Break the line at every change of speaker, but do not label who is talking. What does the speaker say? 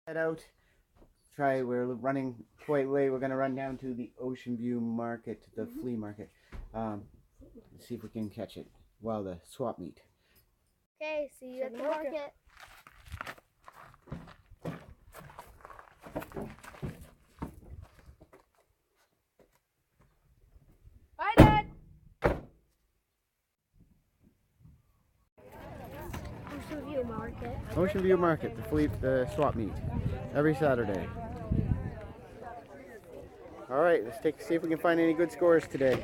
Head out. We're running quite late. We're gonna run down to the Ocean View Market, the flea market. See if we can catch it. Well, the swap meet.
Okay, see you at the market. Bye, Dad. Ocean View Market.
Ocean View Market, the swap meet, every Saturday. All right, see if we can find any good scores today.